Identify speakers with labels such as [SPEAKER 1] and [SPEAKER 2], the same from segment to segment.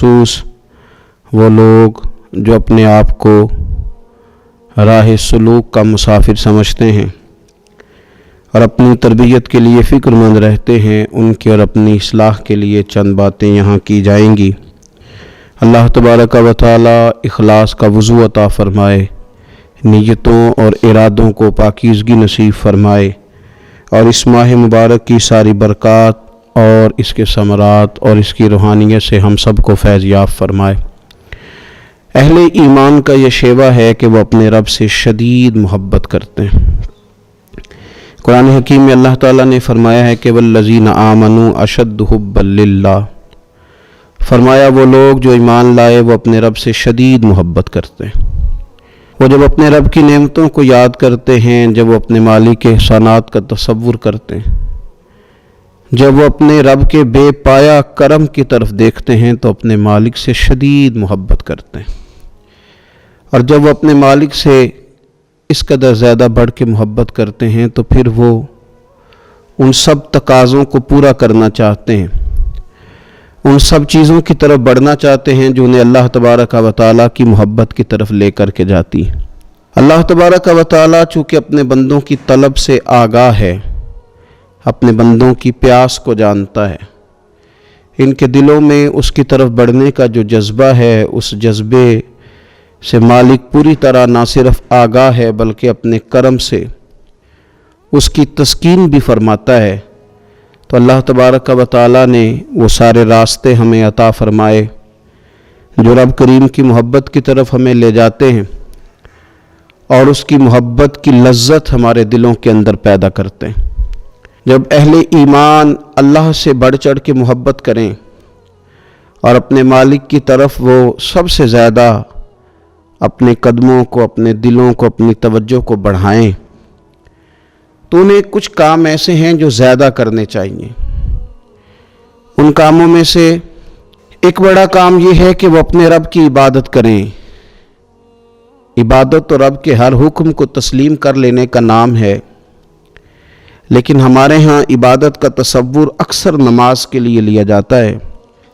[SPEAKER 1] بالخصوص وہ لوگ جو اپنے آپ کو راہ سلوک کا مسافر سمجھتے ہیں اور اپنی تربیت کے لیے فکر مند رہتے ہیں، ان کی اور اپنی اصلاح کے لیے چند باتیں یہاں کی جائیں گی۔ اللہ تبارک و تعالی اخلاص کا وضو عطا فرمائے، نیتوں اور ارادوں کو پاکیزگی نصیب فرمائے، اور اس ماہ مبارک کی ساری برکات اور اس کے ثمرات اور اس کی روحانیت سے ہم سب کو فیض یاب فرمائے۔ اہل ایمان کا یہ شیوہ ہے کہ وہ اپنے رب سے شدید محبت کرتے ہیں۔ قرآن حکیم میں اللہ تعالیٰ نے فرمایا ہے کہ والذین آمنوا اشد حبا للہ، فرمایا وہ لوگ جو ایمان لائے وہ اپنے رب سے شدید محبت کرتے ہیں۔ وہ جب اپنے رب کی نعمتوں کو یاد کرتے ہیں، جب وہ اپنے مالک کے احسانات کا تصور کرتے ہیں، جب وہ اپنے رب کے بے پایا کرم کی طرف دیکھتے ہیں تو اپنے مالک سے شدید محبت کرتے ہیں، اور جب وہ اپنے مالک سے اس قدر زیادہ بڑھ کے محبت کرتے ہیں تو پھر وہ ان سب تقاضوں کو پورا کرنا چاہتے ہیں، ان سب چیزوں کی طرف بڑھنا چاہتے ہیں جو انہیں اللہ تبارک و تعالیٰ کی محبت کی طرف لے کر کے جاتی ہے۔ اللہ تبارک و تعالیٰ چونکہ اپنے بندوں کی طلب سے آگاہ ہے، اپنے بندوں کی پیاس کو جانتا ہے، ان کے دلوں میں اس کی طرف بڑھنے کا جو جذبہ ہے، اس جذبے سے مالک پوری طرح نہ صرف آگاہ ہے بلکہ اپنے کرم سے اس کی تسکین بھی فرماتا ہے۔ تو اللہ تبارک و تعالیٰ نے وہ سارے راستے ہمیں عطا فرمائے جو رب کریم کی محبت کی طرف ہمیں لے جاتے ہیں اور اس کی محبت کی لذت ہمارے دلوں کے اندر پیدا کرتے ہیں۔ جب اہل ایمان اللہ سے بڑھ چڑھ کے محبت کریں اور اپنے مالک کی طرف وہ سب سے زیادہ اپنے قدموں کو، اپنے دلوں کو، اپنی توجہ کو بڑھائیں تو انہیں کچھ کام ایسے ہیں جو زیادہ کرنے چاہیے۔ ان کاموں میں سے ایک بڑا کام یہ ہے کہ وہ اپنے رب کی عبادت کریں۔ عبادت تو رب کے ہر حکم کو تسلیم کر لینے کا نام ہے، لیکن ہمارے ہاں عبادت کا تصور اکثر نماز کے لیے لیا جاتا ہے۔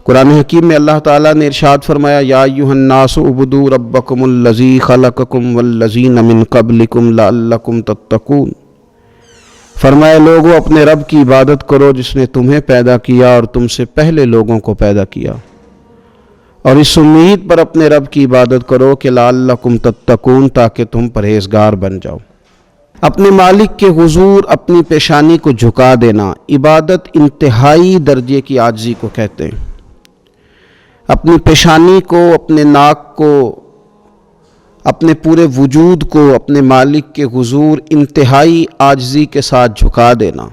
[SPEAKER 1] قرآن حکیم میں اللہ تعالیٰ نے ارشاد فرمایا یا ایھا الناس اعبدوا ربکم الذی خلقکم والذین من قبلکم لعلکم تتقون، فرمایا لوگوں اپنے رب کی عبادت کرو جس نے تمہیں پیدا کیا اور تم سے پہلے لوگوں کو پیدا کیا، اور اس امید پر اپنے رب کی عبادت کرو کہ لعلکم تتقون، تاکہ تم پرہیزگار بن جاؤ۔ اپنے مالک کے حضور اپنی پیشانی کو جھکا دینا عبادت انتہائی درجے کی عاجزی کو کہتے ہیں۔ اپنی پیشانی کو، اپنے ناک کو، اپنے پورے وجود کو اپنے مالک کے حضور انتہائی عاجزی کے ساتھ جھکا دینا،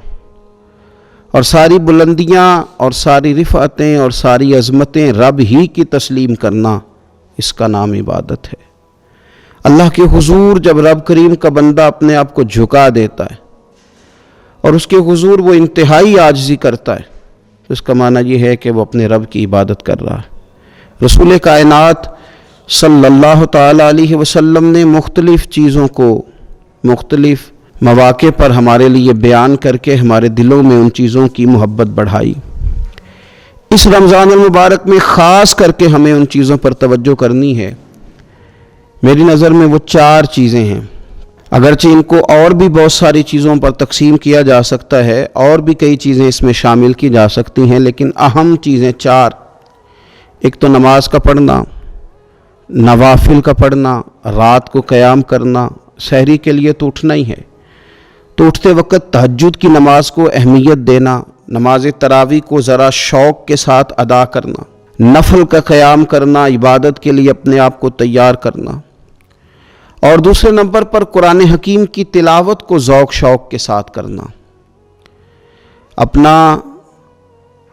[SPEAKER 1] اور ساری بلندیاں اور ساری رفعتیں اور ساری عظمتیں رب ہی کی تسلیم کرنا، اس کا نام عبادت ہے۔ اللہ کے حضور جب رب کریم کا بندہ اپنے آپ کو جھکا دیتا ہے اور اس کے حضور وہ انتہائی عاجزی کرتا ہے تو اس کا معنی یہ ہے کہ وہ اپنے رب کی عبادت کر رہا ہے۔ رسول کائنات صلی اللہ تعالیٰ علیہ وسلم نے مختلف چیزوں کو مختلف مواقع پر ہمارے لیے بیان کر کے ہمارے دلوں میں ان چیزوں کی محبت بڑھائی۔ اس رمضان المبارک میں خاص کر کے ہمیں ان چیزوں پر توجہ کرنی ہے۔ میری نظر میں وہ 4 چیزیں ہیں، اگرچہ ان کو اور بھی بہت ساری چیزوں پر تقسیم کیا جا سکتا ہے، اور بھی کئی چیزیں اس میں شامل کی جا سکتی ہیں، لیکن اہم چیزیں 4۔ ایک تو نماز کا پڑھنا، نوافل کا پڑھنا، رات کو قیام کرنا، سحری کے لیے تو اٹھنا ہی ہے، تو اٹھتے وقت تہجد کی نماز کو اہمیت دینا، نماز تراویح کو ذرا شوق کے ساتھ ادا کرنا، نفل کا قیام کرنا، عبادت کے لیے اپنے آپ کو تیار کرنا، اور دوسرے نمبر پر قرآن حکیم کی تلاوت کو ذوق شوق کے ساتھ کرنا، اپنا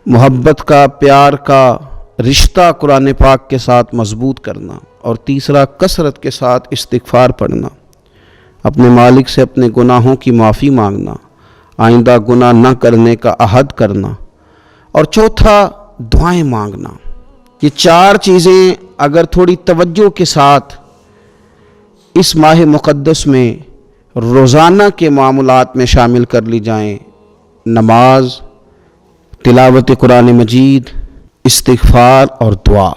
[SPEAKER 1] محبت کا، پیار کا رشتہ قرآن پاک کے ساتھ مضبوط کرنا، اور تیسرا کثرت کے ساتھ استغفار پڑھنا، اپنے مالک سے اپنے گناہوں کی معافی مانگنا، آئندہ گناہ نہ کرنے کا عہد کرنا، اور چوتھا دعائیں مانگنا۔ یہ 4 چیزیں اگر تھوڑی توجہ کے ساتھ اس ماہ مقدس میں روزانہ کے معاملات میں شامل کر لی جائیں، نماز، تلاوت قرآن مجید، استغفار اور دعا،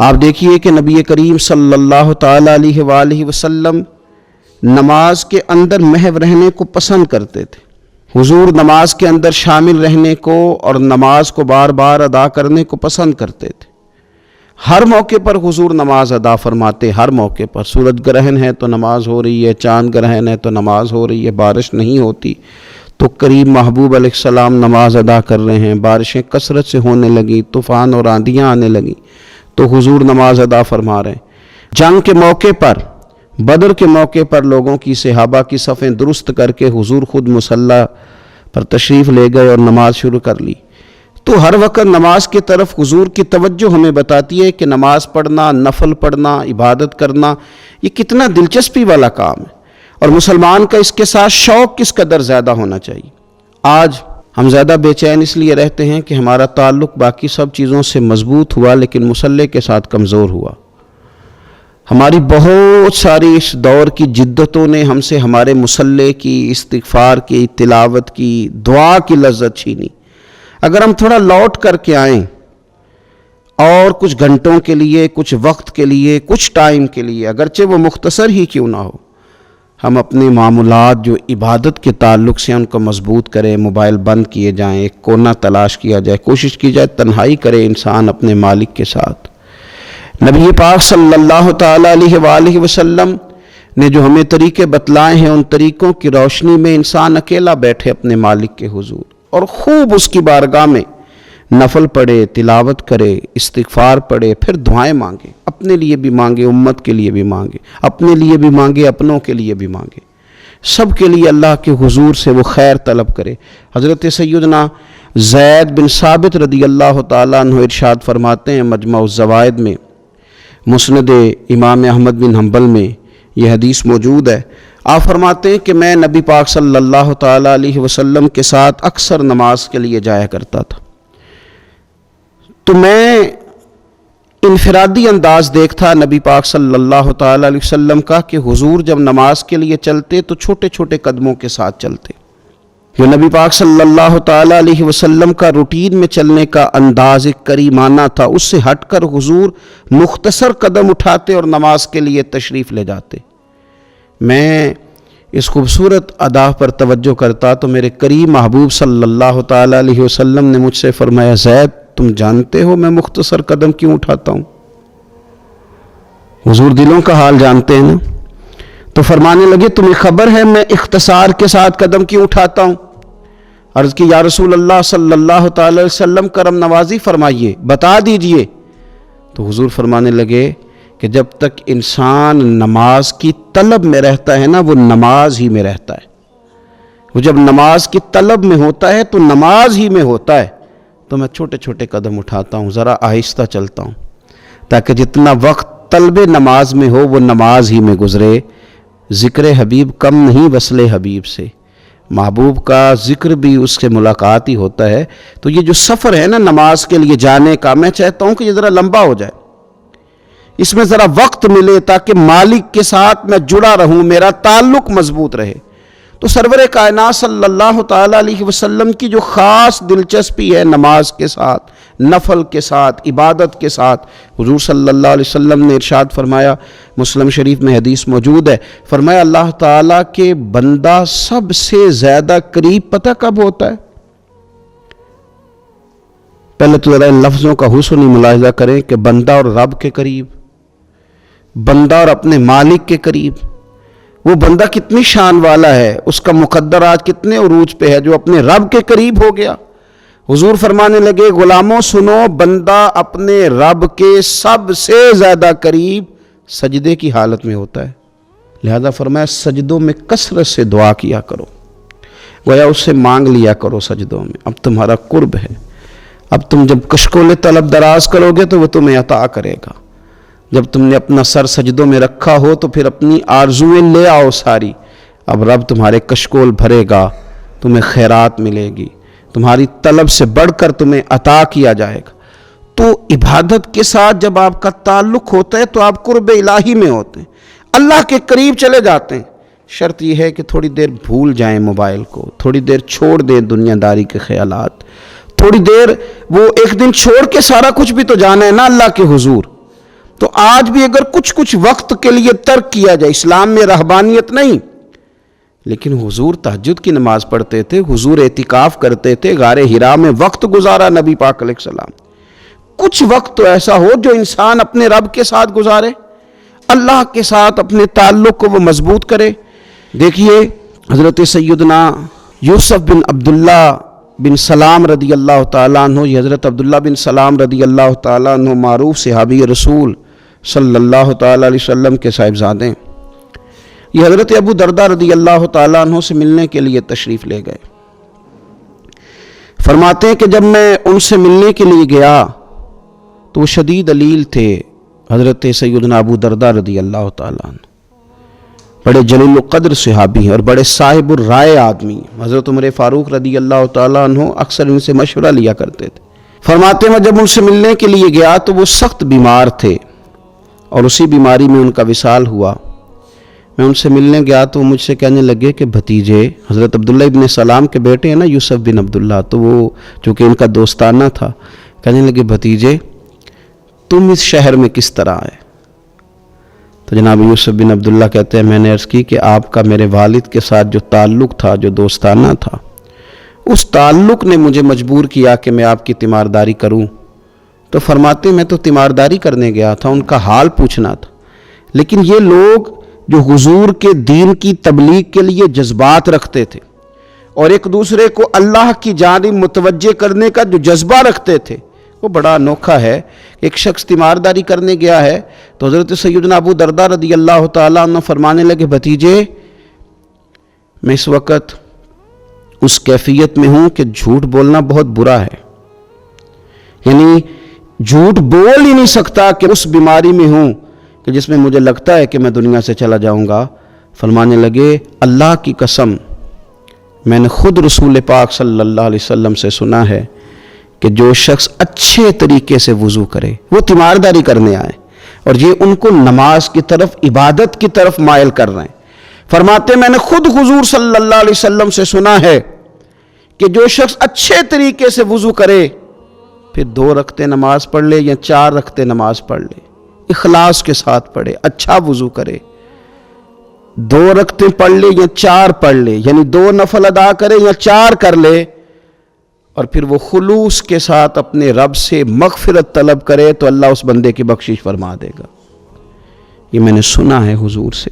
[SPEAKER 1] آپ دیکھیے کہ نبی کریم صلی اللہ تعالیٰ علیہ وآلہ وسلم نماز کے اندر محو رہنے کو پسند کرتے تھے۔ حضور نماز کے اندر شامل رہنے کو اور نماز کو بار بار ادا کرنے کو پسند کرتے تھے۔ ہر موقع پر حضور نماز ادا فرماتے، ہر موقع پر۔ سورج گرہن ہے تو نماز ہو رہی ہے، چاند گرہن ہے تو نماز ہو رہی ہے، بارش نہیں ہوتی تو قریب محبوب علیہ السلام نماز ادا کر رہے ہیں، بارشیں کثرت سے ہونے لگی، طوفان اور آندیاں آنے لگیں تو حضور نماز ادا فرما رہے ہیں۔ جنگ کے موقع پر، بدر کے موقع پر لوگوں کی، صحابہ کی صفیں درست کر کے حضور خود مصلی پر تشریف لے گئے اور نماز شروع کر لی۔ تو ہر وقت نماز کی طرف حضور کی توجہ ہمیں بتاتی ہے کہ نماز پڑھنا، نفل پڑھنا، عبادت کرنا یہ کتنا دلچسپی والا کام ہے، اور مسلمان کا اس کے ساتھ شوق کس قدر زیادہ ہونا چاہیے۔ آج ہم زیادہ بے چین اس لیے رہتے ہیں کہ ہمارا تعلق باقی سب چیزوں سے مضبوط ہوا لیکن مصلی کے ساتھ کمزور ہوا۔ ہماری بہت ساری اس دور کی جدتوں نے ہم سے ہمارے مصلی کی، استغفار کی، تلاوت کی، دعا کی لذت چھینی۔ اگر ہم تھوڑا لوٹ کر کے آئیں اور کچھ گھنٹوں کے لیے، کچھ وقت کے لیے، کچھ ٹائم کے لیے، اگرچہ وہ مختصر ہی کیوں نہ ہو، ہم اپنے معمولات جو عبادت کے تعلق سے ان کو مضبوط کریں، موبائل بند کیے جائیں، ایک کونا تلاش کیا جائے، کوشش کی جائے تنہائی کرے انسان اپنے مالک کے ساتھ۔ نبی پاک صلی اللہ تعالیٰ علیہ وآلہ وسلم نے جو ہمیں طریقے بتلائے ہیں، ان طریقوں کی روشنی میں انسان اکیلا بیٹھے اپنے مالک کے حضور اور خوب اس کی بارگاہ میں نفل پڑھے، تلاوت کرے، استغفار پڑھے، پھر دعائیں مانگے، اپنے لیے بھی مانگے، امت کے لیے بھی مانگے، اپنے لیے بھی مانگے، اپنوں کے لیے بھی مانگے، سب کے لیے اللہ کے حضور سے وہ خیر طلب کرے۔ حضرت سیدنا زید بن ثابت رضی اللہ تعالیٰ عنہ ارشاد فرماتے ہیں، مجمع الزوائد میں، مسند امام احمد بن حنبل میں یہ حدیث موجود ہے۔ آپ فرماتے ہیں کہ میں نبی پاک صلی اللہ تعالیٰ علیہ وسلم کے ساتھ اکثر نماز کے لیے جایا کرتا تھا، تو میں انفرادی انداز دیکھتا نبی پاک صلی اللہ تعالیٰ علیہ وسلم کا کہ حضور جب نماز کے لیے چلتے تو چھوٹے چھوٹے قدموں کے ساتھ چلتے۔ جو نبی پاک صلی اللہ تعالیٰ علیہ وسلم کا روٹین میں چلنے کا انداز ایک کریمانہ تھا، اس سے ہٹ کر حضور مختصر قدم اٹھاتے اور نماز کے لیے تشریف لے جاتے۔ میں اس خوبصورت ادا پر توجہ کرتا تو میرے قریب محبوب صلی اللہ تعالیٰ علیہ وسلم نے مجھ سے فرمایا، زید تم جانتے ہو میں مختصر قدم کیوں اٹھاتا ہوں؟ حضور دلوں کا حال جانتے ہیں نا، تو فرمانے لگے تمہیں خبر ہے میں اختصار کے ساتھ قدم کیوں اٹھاتا ہوں؟ عرض کی یا رسول اللہ صلی اللہ تعالی علیہ وسلم کرم نوازی فرمائیے، بتا دیجئے۔ تو حضور فرمانے لگے کہ جب تک انسان نماز کی طلب میں رہتا ہے نا، وہ نماز ہی میں رہتا ہے۔ وہ جب نماز کی طلب میں ہوتا ہے تو نماز ہی میں ہوتا ہے۔ تو میں چھوٹے چھوٹے قدم اٹھاتا ہوں، ذرا آہستہ چلتا ہوں، تاکہ جتنا وقت طلب نماز میں ہو وہ نماز ہی میں گزرے۔ ذکر حبیب کم نہیں وصل حبیب سے، محبوب کا ذکر بھی اس سے ملاقات ہی ہوتا ہے۔ تو یہ جو سفر ہے نا نماز کے لیے جانے کا، میں چاہتا ہوں کہ یہ ذرا لمبا ہو جائے، اس میں ذرا وقت ملے تاکہ مالک کے ساتھ میں جڑا رہوں، میرا تعلق مضبوط رہے۔ تو سرور کائنات صلی اللہ تعالیٰ علیہ وسلم کی جو خاص دلچسپی ہے نماز کے ساتھ، نفل کے ساتھ، عبادت کے ساتھ، حضور صلی اللہ علیہ وسلم نے ارشاد فرمایا، مسلم شریف میں حدیث موجود ہے، فرمایا اللہ تعالیٰ کے بندہ سب سے زیادہ قریب پتہ کب ہوتا ہے؟ پہلے تو ذرا ان لفظوں کا حسن ملاحظہ کریں کہ بندہ اور رب کے قریب، بندہ اور اپنے مالک کے قریب، وہ بندہ کتنی شان والا ہے، اس کا مقدر آج کتنے عروج پہ ہے جو اپنے رب کے قریب ہو گیا۔ حضور فرمانے لگے غلاموں سنو، بندہ اپنے رب کے سب سے زیادہ قریب سجدے کی حالت میں ہوتا ہے، لہذا فرمایا سجدوں میں کثرت سے دعا کیا کرو، گویا اس سے مانگ لیا کرو سجدوں میں، اب تمہارا قرب ہے، اب تم جب کشکول طلب دراز کرو گے تو وہ تمہیں عطا کرے گا۔ جب تم نے اپنا سر سجدوں میں رکھا ہو تو پھر اپنی آرزویں لے آؤ ساری، اب رب تمہارے کشکول بھرے گا، تمہیں خیرات ملے گی، تمہاری طلب سے بڑھ کر تمہیں عطا کیا جائے گا۔ تو عبادت کے ساتھ جب آپ کا تعلق ہوتا ہے تو آپ قرب الہی میں ہوتے ہیں، اللہ کے قریب چلے جاتے ہیں۔ شرط یہ ہے کہ تھوڑی دیر بھول جائیں موبائل کو، تھوڑی دیر چھوڑ دیں دنیا داری کے خیالات، تھوڑی دیر وہ ایک دن چھوڑ کے سارا کچھ بھی تو جانا ہے نا اللہ کے حضور۔ تو آج بھی اگر کچھ کچھ وقت کے لیے ترک کیا جائے، اسلام میں رہبانیت نہیں، لیکن حضور تہجد کی نماز پڑھتے تھے، حضور اعتکاف کرتے تھے، غار حرا میں وقت گزارا نبی پاک علیہ السلام۔ کچھ وقت تو ایسا ہو جو انسان اپنے رب کے ساتھ گزارے، اللہ کے ساتھ اپنے تعلق کو وہ مضبوط کرے۔ دیکھیے حضرت سیدنا یوسف بن عبداللہ بن سلام رضی اللہ تعالیٰ عنہ، یہ حضرت عبداللہ بن سلام رضی اللہ تعالیٰ عنہ معروف صحابی رسول صلی اللہ تعالیٰ علیہ وسلم کے صاحبزادے ہیں۔ یہ حضرت ابو درداء رضی اللہ تعالیٰ عنہ سے ملنے کے لیے تشریف لے گئے۔ فرماتے ہیں کہ جب میں ان سے ملنے کے لیے گیا تو وہ شدید علیل تھے، حضرت سیدنا ابو درداء رضی اللہ تعالیٰ عنہ بڑے جلیل القدر صحابی ہیں اور بڑے صاحب الرائے آدمی ہیں۔ حضرت عمر فاروق رضی اللہ تعالیٰ عنہ اکثر ان سے مشورہ لیا کرتے تھے۔ فرماتے ہیں میں جب ان سے ملنے کے لیے گیا تو وہ سخت بیمار تھے اور اسی بیماری میں ان کا وصال ہوا۔ میں ان سے ملنے گیا تو وہ مجھ سے کہنے لگے کہ بھتیجے، حضرت عبداللہ ابن سلام کے بیٹے ہیں نا یوسف بن عبداللہ، تو وہ چونکہ ان کا دوستانہ تھا، کہنے لگے بھتیجے تم اس شہر میں کس طرح آئے؟ تو جناب یوسف بن عبداللہ کہتے ہیں میں نے عرض کی کہ آپ کا میرے والد کے ساتھ جو تعلق تھا، جو دوستانہ تھا، اس تعلق نے مجھے مجبور کیا کہ میں آپ کی تیمارداری کروں۔ تو فرماتے میں تو تیمارداری کرنے گیا تھا، ان کا حال پوچھنا تھا، لیکن یہ لوگ جو حضور کے دین کی تبلیغ کے لیے جذبات رکھتے تھے اور ایک دوسرے کو اللہ کی جانب متوجہ کرنے کا جو جذبہ رکھتے تھے، وہ بڑا انوکھا ہے۔ ایک شخص تیمارداری کرنے گیا ہے تو حضرت سیدنا ابو درداء رضی اللہ تعالیٰ عنہ فرمانے لگے بھتیجے میں اس وقت اس کیفیت میں ہوں کہ جھوٹ بولنا بہت برا ہے، یعنی جھوٹ بول ہی نہیں سکتا کہ اس بیماری میں ہوں کہ جس میں مجھے لگتا ہے کہ میں دنیا سے چلا جاؤں گا۔ فرمانے لگے اللہ کی قسم میں نے خود رسول پاک صلی اللہ علیہ وسلم سے سنا ہے کہ جو شخص اچھے طریقے سے وضو کرے، وہ تیمارداری کرنے آئے اور یہ ان کو نماز کی طرف، عبادت کی طرف مائل کر رہے ہیں۔ فرماتے میں نے خود حضور صلی اللہ علیہ وسلم سے سنا ہے کہ جو شخص اچھے طریقے سے وضو کرے پھر 2 رکعتیں نماز پڑھ لے یا 4 رکعتیں نماز پڑھ لے، اخلاص کے ساتھ پڑھے، اچھا وضو کرے، 2 رکعتیں پڑھ لے یا 4 پڑھ لے، یعنی 2 نفل ادا کرے یا 4 کر لے، اور پھر وہ خلوص کے ساتھ اپنے رب سے مغفرت طلب کرے تو اللہ اس بندے کی بخشش فرما دے گا۔ یہ میں نے سنا ہے حضور سے،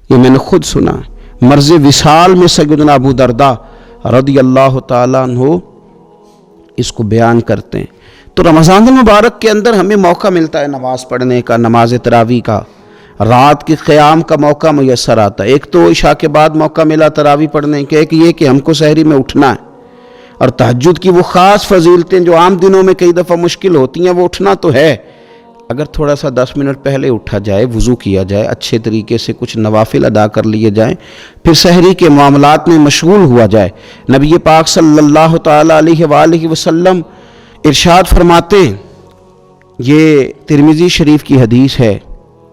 [SPEAKER 1] یہ میں نے خود سنا ہے۔ مرض وصال میں سیدنا ابو درداء رضی اللہ تعالیٰ عنہ اس کو بیان کرتے ہیں۔ تو رمضان المبارک کے اندر ہمیں موقع ملتا ہے نماز پڑھنے کا، نماز تراویح کا، رات کے قیام کا موقع میسر آتا ہے۔ ایک تو عشاء کے بعد موقع ملا تراویح پڑھنے کے، ایک یہ کہ ہم کو سحری میں اٹھنا ہے، اور تہجد کی وہ خاص فضیلتیں جو عام دنوں میں کئی دفعہ مشکل ہوتی ہیں، وہ اٹھنا تو ہے۔ اگر تھوڑا سا 10 منٹ پہلے اٹھا جائے، وضو کیا جائے، اچھے طریقے سے کچھ نوافل ادا کر لیے جائیں، پھر سحری کے معاملات میں مشغول ہوا جائے۔ نبی پاک صلی اللہ تعالیٰ علیہ وآلہ وسلم ارشاد فرماتے ہیں، یہ ترمذی شریف کی حدیث ہے،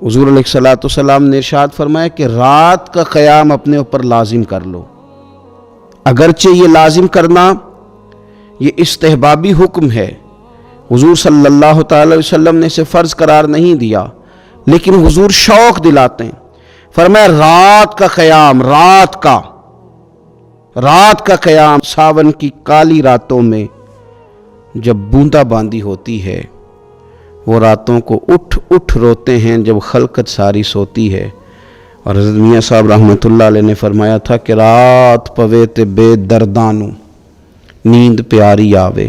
[SPEAKER 1] حضور علیہ الصلوۃ والسلام نے ارشاد فرمایا کہ رات کا قیام اپنے اوپر لازم کر لو۔ اگرچہ یہ لازم کرنا یہ استحبابی حکم ہے، حضور صلی اللہ تعالی وسلم نے اسے فرض قرار نہیں دیا، لیکن حضور شوق دلاتے ہیں۔ فرمایا رات کا قیام، رات کا قیام، ساون کی کالی راتوں میں جب بوندا باندی ہوتی ہے، وہ راتوں کو اٹھ اٹھ روتے ہیں جب خلقت ساری سوتی ہے۔ اور حضرت میاں صاحب رحمۃ اللہ علیہ نے فرمایا تھا کہ رات پوے تے بے دردانو نیند پیاری آوے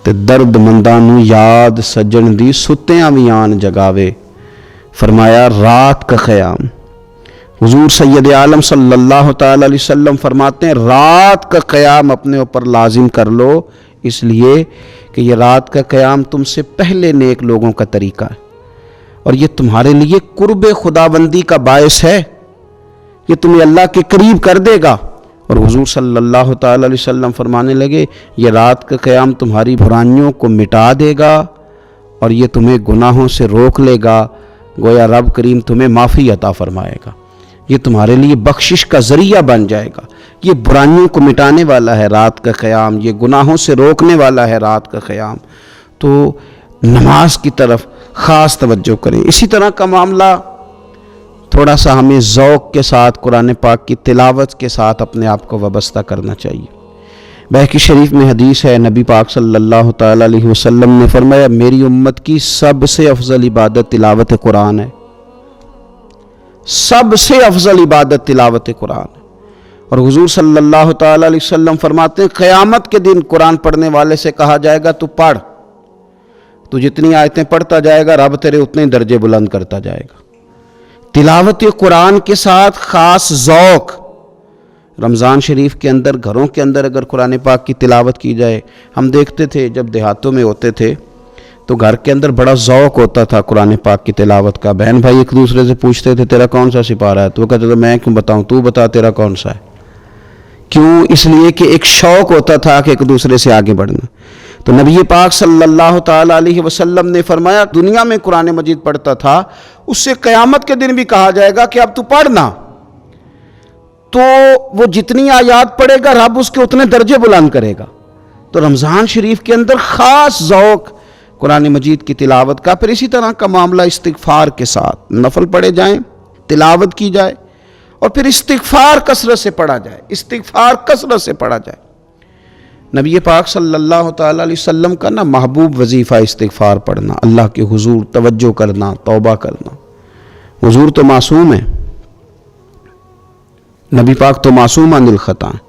[SPEAKER 1] تے درد مندانو یاد سجن دی ستیاں وی آن جگاوے۔ فرمایا رات کا قیام، حضور سید عالم صلی اللہ تعالی علیہ وسلم فرماتے ہیں رات کا قیام اپنے اوپر لازم کر لو، اس لیے کہ یہ رات کا قیام تم سے پہلے نیک لوگوں کا طریقہ ہے، اور یہ تمہارے لیے قرب خداوندی کا باعث ہے، یہ تمہیں اللہ کے قریب کر دے گا۔ اور حضور صلی اللہ تعالی علیہ وسلم فرمانے لگے یہ رات کا قیام تمہاری برائیوں کو مٹا دے گا اور یہ تمہیں گناہوں سے روک لے گا، گویا رب کریم تمہیں معافی عطا فرمائے گا، یہ تمہارے لیے بخشش کا ذریعہ بن جائے گا۔ یہ برائیوں کو مٹانے والا ہے رات کا قیام، یہ گناہوں سے روکنے والا ہے رات کا قیام۔ تو نماز کی طرف، خاص توجہ کریں۔ اسی طرح کا معاملہ تھوڑا سا ہمیں ذوق کے ساتھ قرآن پاک کی تلاوت کے ساتھ اپنے آپ کو وابستہ کرنا چاہیے۔ بہقی شریف میں حدیث ہے، نبی پاک صلی اللہ تعالیٰ علیہ وسلم نے فرمایا میری امت کی سب سے افضل عبادت تلاوت قرآن ہے، سب سے افضل عبادت تلاوت قرآن ہے۔ اور حضور صلی اللہ تعالیٰ علیہ وسلم فرماتے ہیں قیامت کے دن قرآن پڑھنے والے سے کہا جائے گا تو پڑھ، تو جتنی آیتیں پڑھتا جائے گا رب تیرے اتنے درجے بلند کرتا جائے گا۔ تلاوت قرآن کے ساتھ خاص ذوق، رمضان شریف کے اندر گھروں کے اندر اگر قرآن پاک کی تلاوت کی جائے، ہم دیکھتے تھے جب دیہاتوں میں ہوتے تھے تو گھر کے اندر بڑا ذوق ہوتا تھا قرآن پاک کی تلاوت کا۔ بہن بھائی ایک دوسرے سے پوچھتے تھے تیرا کون سا سپارہ ہے، تو وہ کہتے تھے میں کیوں بتاؤں، تو بتا تیرا کون سا ہے۔ کیوں؟ اس لیے کہ ایک شوق ہوتا تھا کہ ایک دوسرے سے آگے بڑھنا۔ تو نبی پاک صلی اللہ تعالیٰ علیہ وسلم نے فرمایا دنیا میں قرآن مجید پڑھتا تھا، اس سے قیامت کے دن بھی کہا جائے گا کہ اب تو پڑھنا، تو وہ جتنی آیات پڑھے گا رب اس کے اتنے درجے بلند کرے گا۔ تو رمضان شریف کے اندر خاص ذوق قرآن مجید کی تلاوت کا۔ پھر اسی طرح کا معاملہ استغفار کے ساتھ، نفل پڑھے جائیں، تلاوت کی جائے، اور پھر استغفار کثرت سے پڑھا جائے، استغفار کثرت سے پڑھا جائے۔ نبی پاک صلی اللہ تعالیٰ علیہ وسلم کا محبوب وظیفہ استغفار پڑھنا، اللہ کے حضور توجہ کرنا، توبہ کرنا۔ حضور تو معصوم ہے، نبی پاک تو معصوم عن الخطا ہیں،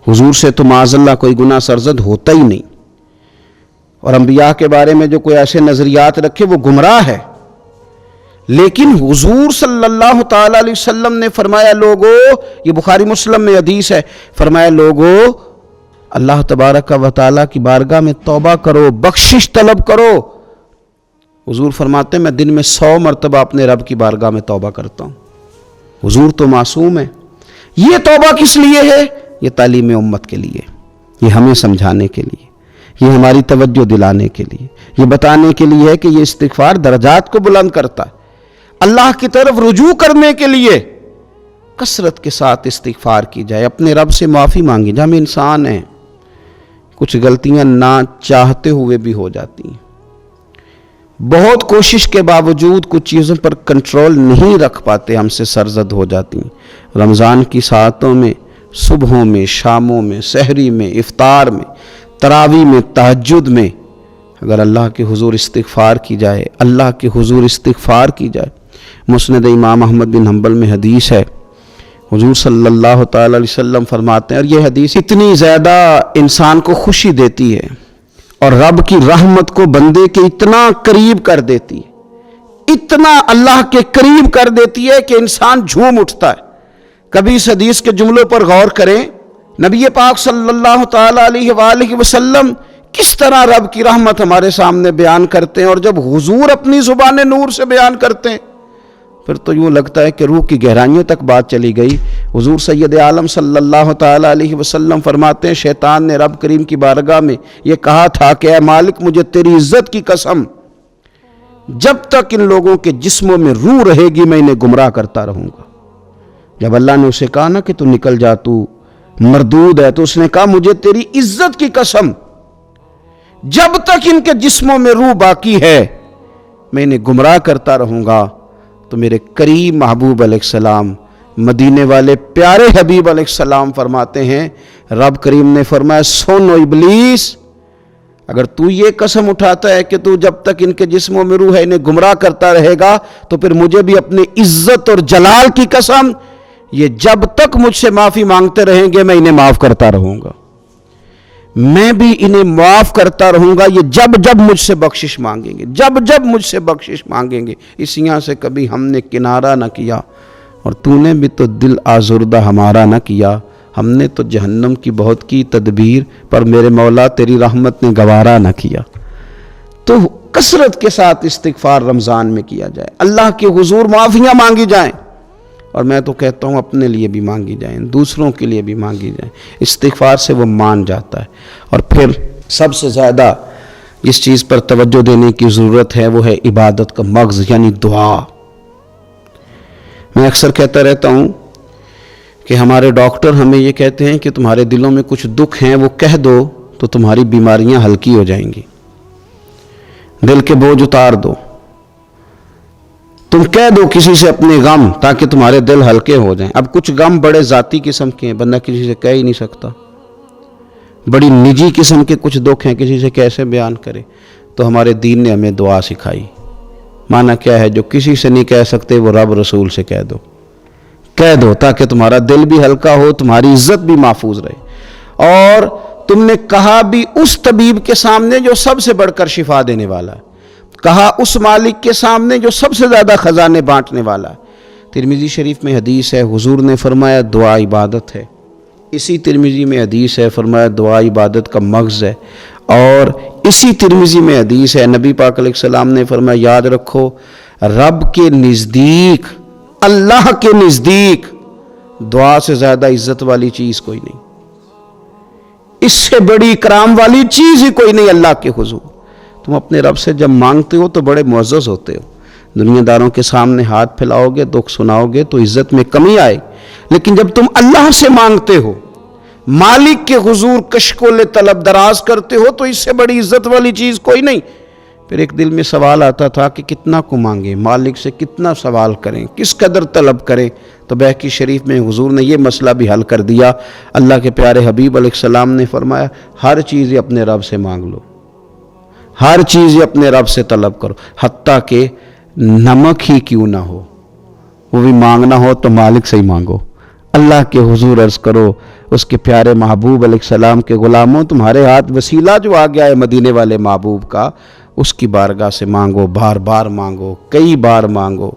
[SPEAKER 1] حضور سے تو معاذ اللہ کوئی گناہ سرزد ہوتا ہی نہیں۔ اور انبیاء کے بارے میں جو کوئی ایسے نظریات رکھے وہ گمراہ ہے، لیکن حضور صلی اللہ تعالیٰ علیہ وسلم نے فرمایا لوگو، یہ بخاری مسلم میں حدیث ہے، فرمایا لوگو اللہ تبارک و تعالیٰ کی بارگاہ میں توبہ کرو، بخشش طلب کرو۔ حضور فرماتے ہیں میں دن میں 100 مرتبہ اپنے رب کی بارگاہ میں توبہ کرتا ہوں۔ حضور تو معصوم ہے۔ یہ توبہ کس لیے ہے؟ یہ تعلیم امت کے لیے، یہ ہمیں سمجھانے کے لیے، یہ ہماری توجہ دلانے کے لیے، یہ بتانے کے لیے ہے کہ یہ استغفار درجات کو بلند کرتا ہے۔ اللہ کی طرف رجوع کرنے کے لیے کثرت کے ساتھ استغفار کی جائے، اپنے رب سے معافی مانگی جائے۔ ہم انسان ہیں، کچھ غلطیاں نہ چاہتے ہوئے بھی ہو جاتی ہیں، بہت کوشش کے باوجود کچھ چیزوں پر کنٹرول نہیں رکھ پاتے، ہم سے سرزد ہو جاتی ہیں۔ رمضان کی ساعتوں میں، صبحوں میں، شاموں میں، سحری میں، افطار میں، تراویح میں، تہجد میں اگر اللہ کے حضور استغفار کی جائے، اللہ کے حضور استغفار کی جائے۔ مسند امام احمد بن حنبل میں حدیث ہے، حضور صلی اللہ تعالیٰ علیہ وسلم فرماتے ہیں، اور یہ حدیث اتنی زیادہ انسان کو خوشی دیتی ہے اور رب کی رحمت کو بندے کے اتنا قریب کر دیتی ہے، اتنا اللہ کے قریب کر دیتی ہے کہ انسان جھوم اٹھتا ہے۔ کبھی اس حدیث کے جملوں پر غور کریں، نبی پاک صلی اللہ تعالیٰ علیہ وآلہ وسلم کس طرح رب کی رحمت ہمارے سامنے بیان کرتے ہیں، اور جب حضور اپنی زبان نور سے بیان کرتے ہیں پھر تو یوں لگتا ہے کہ روح کی گہرائیوں تک بات چلی گئی۔ حضور سید عالم صلی اللہ تعالیٰ علیہ وسلم فرماتے ہیں شیطان نے رب کریم کی بارگاہ میں یہ کہا تھا کہ اے مالک مجھے تیری عزت کی قسم، جب تک ان لوگوں کے جسموں میں روح رہے گی میں انہیں گمراہ کرتا رہوں گا۔ جب اللہ نے اسے کہا نا کہ تو نکل جا، تو مردود ہے، تو اس نے کہا مجھے تیری عزت کی قسم، جب تک ان کے جسموں میں روح باقی ہے میں انہیں گمراہ کرتا رہوں گا۔ تو میرے کریم محبوب علیہ السلام، مدینے والے پیارے حبیب علیہ السلام فرماتے ہیں، رب کریم نے فرمایا سن و ابلیس، اگر تو یہ قسم اٹھاتا ہے کہ تو جب تک ان کے جسموں میں روح ہے انہیں گمراہ کرتا رہے گا، تو پھر مجھے بھی اپنی عزت اور جلال کی قسم، یہ جب تک مجھ سے معافی مانگتے رہیں گے میں انہیں معاف کرتا رہوں گا، میں بھی انہیں معاف کرتا رہوں گا، یہ جب جب مجھ سے بخشش مانگیں گے، جب جب مجھ سے بخشش مانگیں گے۔ اس یہاں سے کبھی ہم نے کنارہ نہ کیا، اور تو نے بھی تو دل آزردہ ہمارا نہ کیا، ہم نے تو جہنم کی بہت کی تدبیر، پر میرے مولا تیری رحمت نے گوارا نہ کیا۔ تو کثرت کے ساتھ استغفار رمضان میں کیا جائے، اللہ کے حضور معافیاں مانگی جائیں، اور میں تو کہتا ہوں اپنے لیے بھی مانگی جائیں، دوسروں کے لیے بھی مانگی جائیں۔ استغفار سے وہ مان جاتا ہے۔ اور پھر سب سے زیادہ جس چیز پر توجہ دینے کی ضرورت ہے وہ ہے عبادت کا مغز، یعنی دعا۔ میں اکثر کہتا رہتا ہوں کہ ہمارے ڈاکٹر ہمیں یہ کہتے ہیں کہ تمہارے دلوں میں کچھ دکھ ہیں وہ کہہ دو تو تمہاری بیماریاں ہلکی ہو جائیں گی۔ دل کے بوجھ اتار دو. تم کہہ دو کسی سے اپنے غم تاکہ تمہارے دل ہلکے ہو جائیں. اب کچھ غم بڑے ذاتی قسم کے ہیں، بندہ کسی سے کہہ ہی نہیں سکتا. بڑی نجی قسم کے کچھ دکھ ہیں، کسی سے کیسے بیان کرے. تو ہمارے دین نے ہمیں دعا سکھائی. معنی کیا ہے؟ جو کسی سے نہیں کہہ سکتے وہ رب رسول سے کہہ دو تاکہ تمہارا دل بھی ہلکا ہو، تمہاری عزت بھی محفوظ رہے. اور تم نے کہا بھی اس طبیب کے سامنے جو سب سے بڑھ کر شفا دینے والا ہے، کہا اس مالک کے سامنے جو سب سے زیادہ خزانے بانٹنے والا ہے. ترمذی شریف میں حدیث ہے، حضور نے فرمایا دعا عبادت ہے. اسی ترمذی میں حدیث ہے، فرمایا دعا عبادت کا مغز ہے. اور اسی ترمذی میں حدیث ہے، نبی پاک علیہ السلام نے فرمایا یاد رکھو رب کے نزدیک، اللہ کے نزدیک دعا سے زیادہ عزت والی چیز کوئی نہیں، اس سے بڑی اکرام والی چیز ہی کوئی نہیں اللہ کے حضور. تم اپنے رب سے جب مانگتے ہو تو بڑے معزز ہوتے ہو. دنیا داروں کے سامنے ہاتھ پھیلاؤ گے، دکھ سناؤ گے تو عزت میں کمی آئے. لیکن جب تم اللہ سے مانگتے ہو، مالک کے حضور کشکول طلب دراز کرتے ہو، تو اس سے بڑی عزت والی چیز کوئی نہیں. پھر ایک دل میں سوال آتا تھا کہ کتنا کو مانگیں، مالک سے کتنا سوال کریں، کس قدر طلب کریں. تو بہقی شریف میں حضور نے یہ مسئلہ بھی حل کر دیا. اللہ کے پیارے حبیب علیہ السلام نے فرمایا ہر چیز اپنے رب سے مانگ لو، ہر چیز اپنے رب سے طلب کرو، حتیٰ کہ نمک ہی کیوں نہ ہو، وہ بھی مانگنا ہو تو مالک سے ہی مانگو. اللہ کے حضور عرض کرو اس کے پیارے محبوب علیہ السلام کے غلاموں، تمہارے ہاتھ وسیلہ جو آ گیا ہے مدینے والے محبوب کا، اس کی بارگاہ سے مانگو، بار بار مانگو، کئی بار مانگو.